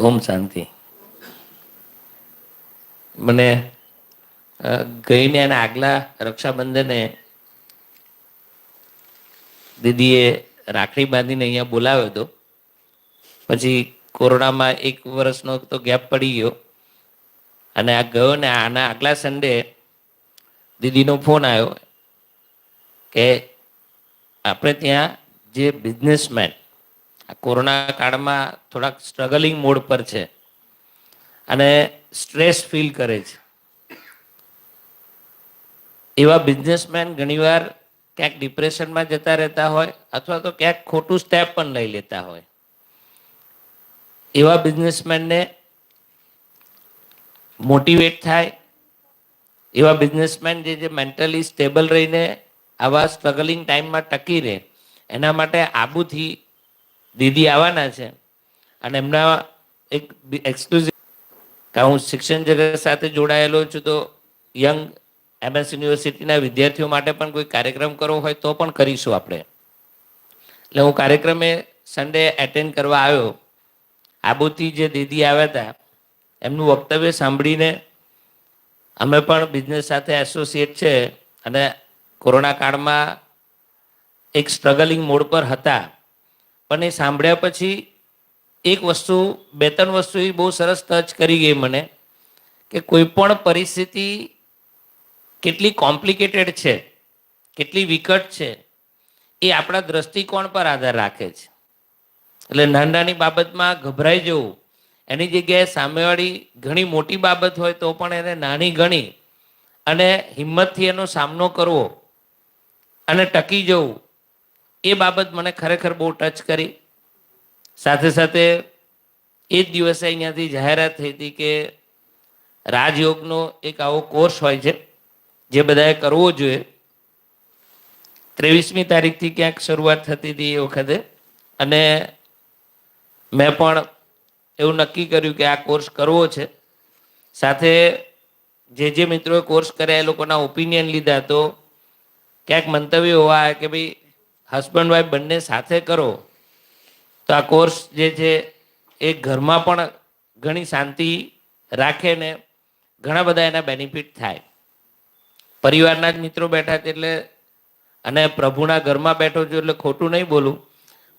ઓમ શાંતિ. મને ગઈને અને આગલા રક્ષાબંધને દીદીએ રાખડી બાંધીને અહીંયા બોલાવ્યો હતો. પછી કોરોનામાં 1 વર્ષનો તો ગેપ પડી ગયો અને આ ગયો ને આના આગલા સન્ડે દીદીનો ફોન આવ્યો કે આપણે ત્યાં જે બિઝનેસમેન આ કોરોના કાળમાં થોડાક સ્ટ્રગલિંગ મોડ પર છે અને સ્ટ્રેસ ફીલ કરે છે, એવા બિઝનેસમેન ઘણીવાર ક્યાંક ડિપ્રેશનમાં જતા રહેતા હોય અથવા તો ક્યાંક ખોટું સ્ટેપ પણ લઈ લેતા હોય. એવા બિઝનેસમેનને મોટિવેટ થાય, એવા બિઝનેસમેન જે મેન્ટલી સ્ટેબલ રહીને આવા સ્ટ્રગલિંગ ટાઈમમાં ટકી રહે, એના માટે આબુથી દીદી આવવાના છે. અને એમના એક એક્સક્લુઝિવ કે હું શિક્ષણ જગત સાથે જોડાયેલો છું, તો યંગ MS યુનિવર્સિટીના વિદ્યાર્થીઓ માટે પણ કોઈ કાર્યક્રમ કરવો હોય તો પણ કરીશું આપણે. એટલે હું કાર્યક્રમે સન્ડે એટેન્ડ કરવા આવ્યો. આબુથી જે દીદી આવ્યા હતા એમનું વક્તવ્ય સાંભળીને અમે પણ બિઝનેસ સાથે એસોસિએટ છે અને કોરોના કાળમાં એક સ્ટ્રગલિંગ મોડ પર હતા, પણ એ સાંભળ્યા પછી એક વસ્તુ 2-3 વસ્તુ એ બહુ સરસ ટચ કરી ગઈ મને કે કોઈ પણ પરિસ્થિતિ કેટલી કોમ્પ્લિકેટેડ છે, કેટલી વિકટ છે, એ આપણા દ્રષ્ટિકોણ પર આધાર રાખે છે. એટલે નાની બાબતમાં ગભરાઈ જવું, એની જગ્યાએ સામેવાળી ઘણી મોટી બાબત હોય તો પણ એને નાની ગણી અને હિંમતથી એનો સામનો કરવો અને ટકી જવું, એ બાબત મને ખરેખર બહુ ટચ કરી. સાથે સાથે એ જ દિવસે અહીંયાથી જાહેરાત થઈ હતી કે રાજયોગનો એક આવો કોર્સ હોય છે જે બધાએ કરવો જોઈએ. 23મી તારીખથી ક્યાંક શરૂઆત થતી હતી એ વખતે, અને મેં પણ એવું નક્કી કર્યું કે આ કોર્સ કરવો છે. સાથે જે મિત્રોએ કોર્સ કર્યા એ લોકોના ઓપિનિયન લીધા, તો ક્યાંક મંતવ્ય હોવા કે ભાઈ હસબન્ડ વાઈફ બંને સાથે કરો તો આ કોર્સ જે છે એ ઘરમાં પણ ઘણી શાંતિ રાખે ને ઘણા બધા એના બેનિફિટ થાય. પરિવારના જ મિત્રો બેઠા છે એટલે, અને પ્રભુના ઘરમાં બેઠો છું એટલે ખોટું નહીં બોલું,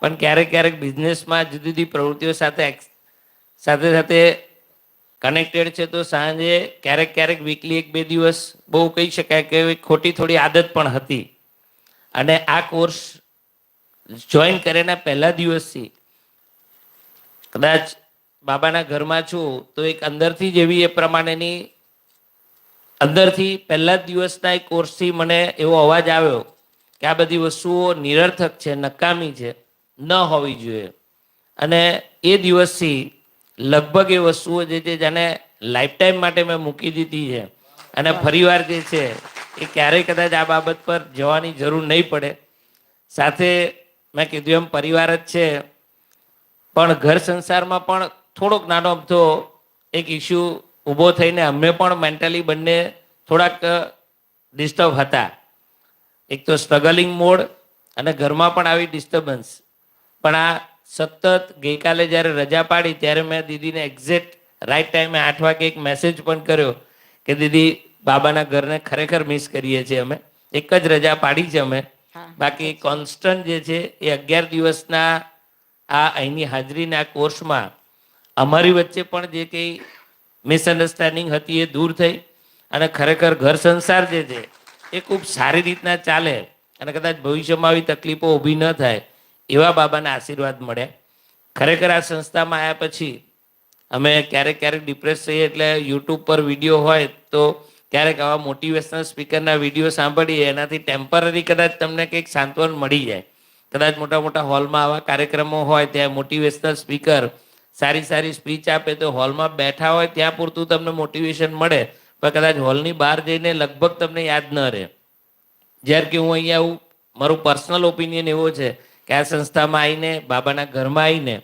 પણ ક્યારેક બિઝનેસમાં જુદી જુદી પ્રવૃત્તિઓ સાથે સાથે કનેક્ટેડ છે. તો સાંજે ક્યારેક વીકલી 1-2 દિવસ બહુ કહી શકાય કે ખોટી થોડી આદત પણ હતી. અને આ કોર્સ જોઈન કર્યાના પહેલા દિવસથી કદાચ બાબાના ઘરમાં છું તો એક અંદરથી જ એવી એ પ્રમાણેની અંદરથી પહેલા જ દિવસના એક કોર્સથી મને એવો અવાજ આવ્યો કે આ બધી વસ્તુઓ નિરર્થક છે, નકામી છે, ન હોવી જોઈએ. અને એ દિવસથી લગભગ એ વસ્તુઓ જે છે જેને લાઈફ ટાઈમ માટે મેં મૂકી દીધી છે અને ફરીવાર જે છે એ ક્યારેય કદાચ આ બાબત પર જવાની જરૂર નહીં પડે. સાથે મેં કીધું એમ પરિવાર જ છે, પણ ઘર સંસારમાં પણ થોડોક નાનો અમથો એક ઇસ્યુ ઊભો થઈને અમે પણ મેન્ટલી બંને થોડાક ડિસ્ટર્બ હતા. એક તો સ્ટ્રગલિંગ મોડ અને ઘરમાં પણ આવી ડિસ્ટર્બન્સ. પણ આ સતત ગઈકાલે જ્યારે રજા પાડી ત્યારે મેં દીદીને એક્ઝેક્ટ રાઈટ ટાઈમે 8 વાગે એક મેસેજ પણ કર્યો કે દીદી બાબાના ઘરને ખરેખર મિસ કરીએ છીએ અમે. એક જ રજા પાડી છે અમે, બાકી કોન્સ્ટન્ટ જે છે એ 11 દિવસના આ અહીંની હાજરીના કોર્સમાં અમારી વચ્ચે પણ જે કંઈ મિસઅન્ડરસ્ટેન્ડિંગ હતી એ દૂર થઈ અને ખરેખર ઘર સંસાર જે છે એ ખૂબ સારી રીતના ચાલે અને કદાચ ભવિષ્યમાં આવી તકલીફો ઊભી ન થાય એવા બાબાના આશીર્વાદ મળ્યા. ખરેખર આ સંસ્થામાં આવ્યા પછી અમે ક્યારેક ડિપ્રેસ થઈએ એટલે યુટ્યુબ પર વિડીયો હોય તો ક્યારેક આવા મોટિવેશનલ સ્પીકરના વિડીયો સાંભળીએ, એનાથી ટેમ્પરરી કદાચ તમને કંઈક સાંત્વન મળી જાય. કદાચ મોટા હોલમાં આવા કાર્યક્રમો હોય ત્યાં મોટિવેશનલ સ્પીકર સારી સ્પીચ આપે તો હોલમાં બેઠા હોય ત્યાં પૂરતું તમને મોટિવેશન મળે, પણ કદાચ હોલની બહાર જઈને લગભગ તમને યાદ ન રહે. જ્યારે કે હું અહીંયા આવું, મારું પર્સનલ ઓપિનિયન એવો છે કે આ સંસ્થામાં આવીને બાબાના ઘરમાં આવીને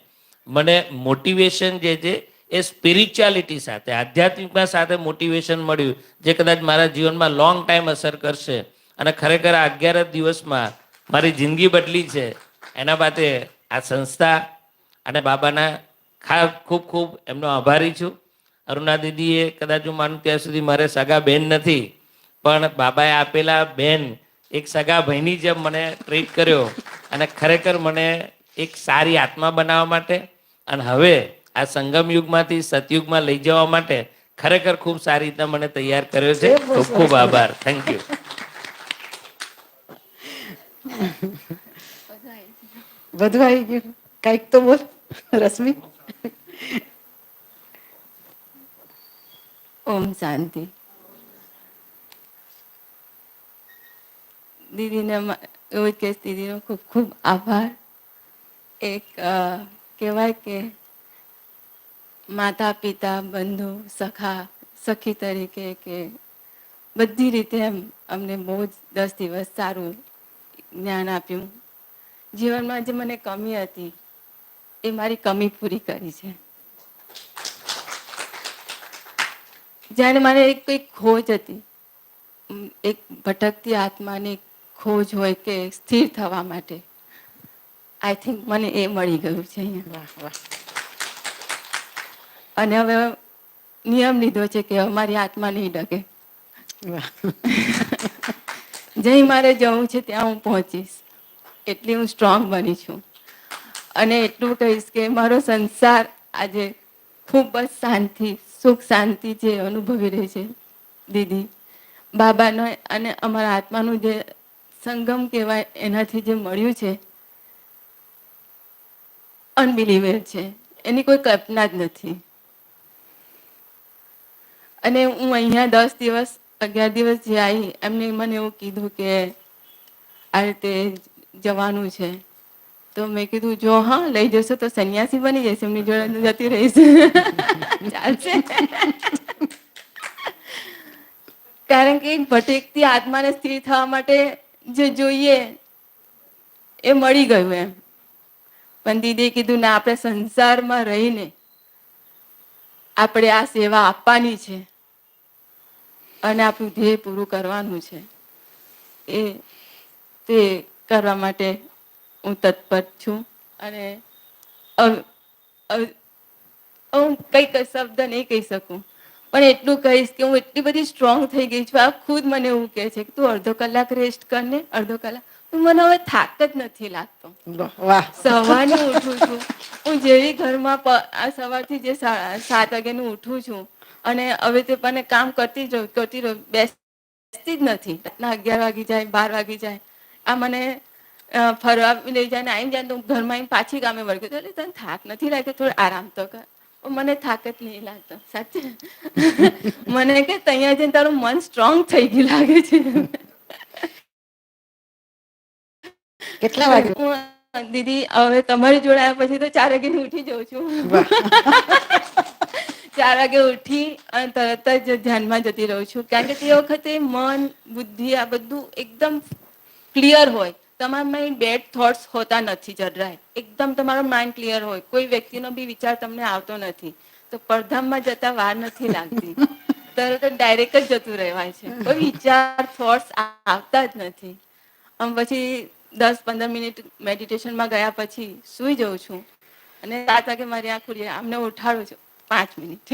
મને મોટિવેશન જે છે એ સ્પિરિચ્યુઆલિટી સાથે, આધ્યાત્મિકતા સાથે મોટિવેશન મળ્યું, જે કદાચ મારા જીવનમાં લોંગ ટાઈમ અસર કરશે. અને ખરેખર આ 11 દિવસમાં મારી જિંદગી બદલી છે. એના માટે આ સંસ્થા અને બાબાના ખૂબ ખૂબ એમનો આભારી છું. અરુણા દીદીએ કદાચ હું માનું ત્યાં સુધી મારે સગા બેન નથી, પણ બાબાએ આપેલા બેન એક સગા ભાઈની જેમ મને ટ્રીટ કર્યો અને ખરેખર મને એક સારી આત્મા બનાવવા માટે અને હવે આ સંગમ યુગમાંથી સતયુગમાં લઈ જવા માટે ખરેખર ખૂબ સારી રીતના મને તૈયાર કર્યો છે. ખૂબ ખૂબ આભાર. Thank you. બધું આવી ગયું. કઈક તો બોલ રશ્મિ. ઓમ શાંતિ. દીદીને એવું કે દીદીનો ખૂબ ખૂબ આભાર. એક કહેવાય કે માતા પિતા બંધુ સખા સખી તરીકે કે બધી રીતે એમ અમને બહુ જ 10 દિવસ સારું જ્ઞાન આપ્યું. જીવનમાં જે મને કમી હતી એ મારી કમી પૂરી કરી છે. જાણે મારે એક ખોજ હતી, એક ભટકતી આત્માની ખોજ હોય કે સ્થિર થવા માટે, આઈ થિંક મને એ મળી ગયું છે અહીંયા. અને હવે નિયમ લીધો છે કે અમારી આત્મા નહીં ડગે. જઈ મારે જવું છે ત્યાં હું પહોંચીશ, એટલી હું સ્ટ્રોંગ બની છું. અને એટલું કહીશ કે મારો સંસાર આજે ખૂબ જ શાંતિ, સુખ શાંતિ જે અનુભવી રહી છે દીદી, બાબાનો અને અમારા આત્માનું જે સંગમ કહેવાય એનાથી જે મળ્યું છે અનબિલીવેબલ છે, એની કોઈ કલ્પના જ નથી. અને હું અહીંયા 10 દિવસ 11 દિવસ જે આવી, એમને મને એવું કીધું કે આ રીતે જવાનું છે. તો મેં કીધું જો હા લઈ જશો તો સંન્યાસી બની જશે, એમની જોડે જતી રહીશ. ચાલશે. કારણ કે ભટકતી આત્માને સ્થિર થવા માટે જે જોઈએ એ મળી ગયું એમ. પણ દીદીએ કીધું ને આપણે સંસારમાં રહીને આપણે આ સેવા આપવાની છે અને આપણું ધ્યેય પૂરું કરવાનું છે. એ તે કરવા માટે હું તત્પર છું. અને હું કઈ શબ્દ નહીં કહી શકું, પણ એટલું કહીશ કે હું એટલી બધી સ્ટ્રોંગ થઈ ગઈ છું. આ ખુદ મને એવું કહે છે કે તું અડધો કલાક રેસ્ટ કરને, અડધો કલાક. મને હવે થાક જ નથી લાગતો. સવારની ઉઠું છું હું, જેવી ઘરમાં આ સવારથી જે 7 વાગ્યાનું ઉઠું છું અને હવે તે મને કામ કરતી રહું, બેસતી જ નથી. રાતના 11 વાગી જાય, 12 વાગી જાય. આ મને ફરવા લઈ જાય ને આવી જાય તો ઘરમાં આવીને પાછી કામે વળગી. એટલે તને થાક નથી લાગતો, થોડો આરામ તો કર. મને થાક જ નહીં લાગતો સાચે. મને કે અહીંયા જઈને તારું મન સ્ટ્રોંગ થઈ ગયું લાગે છે. કેટલા વાગે દીદી હવે તમારી જોડે આવ્યા પછી તો 4 વાગે ઉઠી જાઉં છું. 4 વાગે ઉઠી અને તરત જ ધ્યાનમાં જતી રહું છું. કારણ કે તે વખતે મન બુદ્ધિ આ બધું એકદમ ક્લિયર હોય. તમારા માઇન્ડ બેડ થોટ્સ હોતા નથી જરાય. એકદમ તમારો માઇન્ડ ક્લિયર હોય, કોઈ વ્યક્તિનો બી વિચાર તમને આવતો નથી. તો પરધામમાં જતા વાર નથી લાગતી, તરત ડાયરેક્ટ જ જતું રહેવાય છે. કોઈ વિચાર થોટ્સ આવતા જ નથી. આમ પછી 10-15 મિનિટ મેડિટેશનમાં ગયા પછી સૂઈ જાઉં છું અને 7 વાગે મારી આંખ ખુલી આમને ઉઠાડું છું 5 મિનિટ.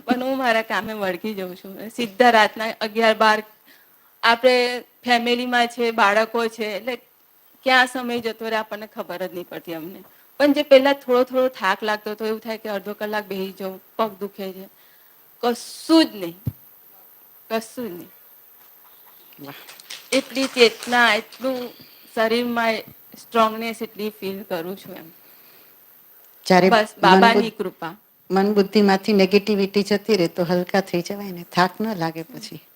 પણ હું મારા કામે વળગી જાઉં છું. સીધા રાતના 11-12. આપણે ફેમિલીમાં છે, બાળકો છે, એટલે ક્યાં સમય જતો રહે આપણને ખબર જ નહીં પડતી અમને. પણ જે પહેલા થોડો થાક લાગતો હતો, એવું થાય કે અડધો કલાક બેસી જાઉં, પગ દુખે છે, કશું જ નહીં, કશું જ નહીં. એટલી ચેતના, એટલું શરીરમાં સ્ટ્રોંગનેસ એટલી ફીલ કરું છું એમ. બસ બાબાની કૃપા. મન બુદ્ધિ માંથી નેગેટિવિટી જતી રહે તો હલકા થઈ જવાય ને, થાક ન લાગે પછી.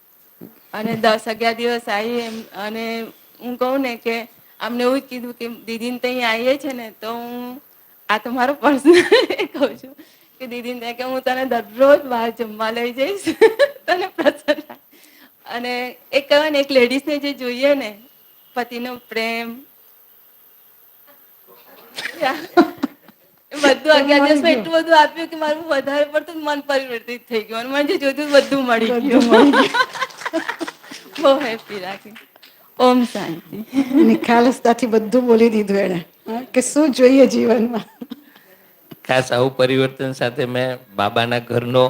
અને 10-11 દિવસ આવી એમ. અને હું કહું ને કે અમને એવું જ કીધું કે દીદીને ત્યાં આવીએ છે ને તો હું આ તો મારો પર્સનલ કહું છું કે દીદીને કે હું તને દરરોજ બહાર જમવા લઈ જઈશ, તને પ્રસન્ન. અને એક કહેવાય ને એક લેડીઝને જે જોઈએ ને પતિનો પ્રેમ બધું 11 દિવસમાં એટલું બધું આપ્યું કે મારું વધારે પડતું મન પરિવર્તિત થઈ ગયું અને મને જે જોઈતું બધું મળી ગયું. બહુ હેપી રાખી. ઓમ શાંતિ. નિખાલસતાથી બધું બોલી દીધું એને કે શું જોઈએ જીવનમાં. ખાસ આવું પરિવર્તન સાથે મેં બાબાના ઘરનો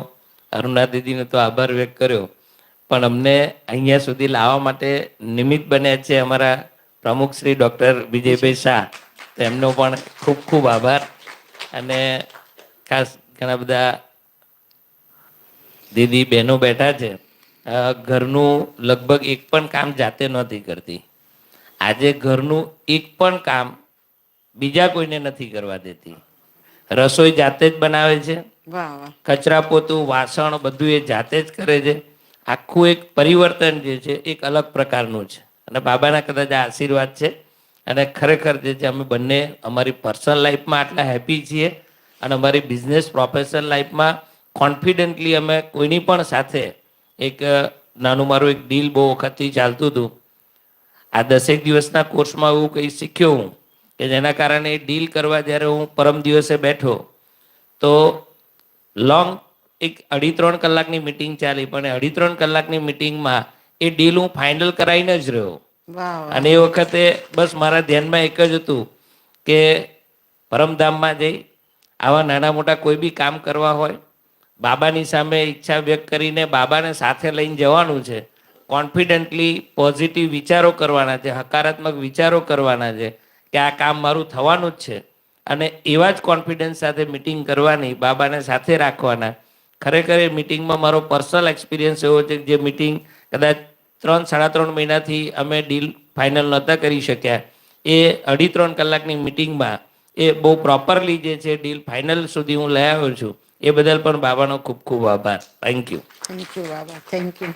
અરુણા દીદીનો તો આભાર વ્યક્ત કર્યો, પણ અમને અહીંયા સુધી લાવવા માટે નિમિત્ત બન્યા છે અમારા પ્રમુખ શ્રી ડૉક્ટર વિજયભાઈ શાહ. તો એમનો પણ ખૂબ ખૂબ આભાર. અને ખાસ ઘણા બધા દીદી બહેનો બેઠા છે. ઘરનું લગભગ એક પણ કામ જાતે નહોતી કરતી. આજે ઘરનું એક પણ કામ બીજા કોઈને નથી કરવા દેતી. રસોઈ જાતે જ બનાવે છે, વાહ વાહ. કચરા પોતું વાસણ બધું એ જાતે જ કરે છે. આખું એક પરિવર્તન જે છે એક અલગ પ્રકારનું છે અને બાબાના કદાચ આ આશીર્વાદ છે. અને ખરેખર જે છે અમે બંને અમારી પર્સનલ લાઈફમાં આટલા હેપી છીએ અને અમારી બિઝનેસ પ્રોફેશનલ લાઈફમાં કોન્ફિડન્ટલી અમે કોઈની પણ સાથે એક નાનું મારું એક ડીલ બહુ વખતથી ચાલતું હતું. આ 10 દિવસના કોર્સમાં એવું કંઈ શીખ્યો હું કે જેના કારણે ડીલ કરવા જ્યારે હું પરમ દિવસે બેઠો તો લોંગ એક 2.5-3 કલાકની મિટિંગ ચાલી, પણ 2.5-3 કલાકની મિટિંગમાં એ ડીલ હું ફાઇનલ કરાવીને જ રહ્યો. વાહ વાહ. અને એ વખતે બસ મારા ધ્યાનમાં એક જ હતું કે પરમધામમાં જઈ આવા નાના મોટા કોઈ બી કામ કરવા હોય, બાબાની સામે ઈચ્છા વ્યક્ત કરીને બાબાને સાથે લઈને જવાનું છે. કોન્ફિડન્ટલી પોઝિટિવ વિચારો કરવાના છે, હકારાત્મક વિચારો કરવાના છે કે આ કામ મારું થવાનું જ છે. અને એવા જ કોન્ફિડન્સ સાથે મિટિંગ કરવાની, બાબાને સાથે રાખવાના. ખરેખર એ મિટિંગમાં મારો પર્સનલ એક્સપિરિયન્સ એવો છે કે જે મિટિંગ કદાચ 3-3.5 મહિનાથી અમે ડીલ ફાઇનલ નહોતા કરી શક્યા, એ 2.5-3 કલાકની મિટિંગમાં એ બહુ પ્રોપરલી જે છે ડીલ ફાઇનલ સુધી હું લઈ આવ્યો છું. એ બદલ પણ બાબાનો ખૂબ ખૂબ આભાર. Thank you. Thank you Baba, thank you.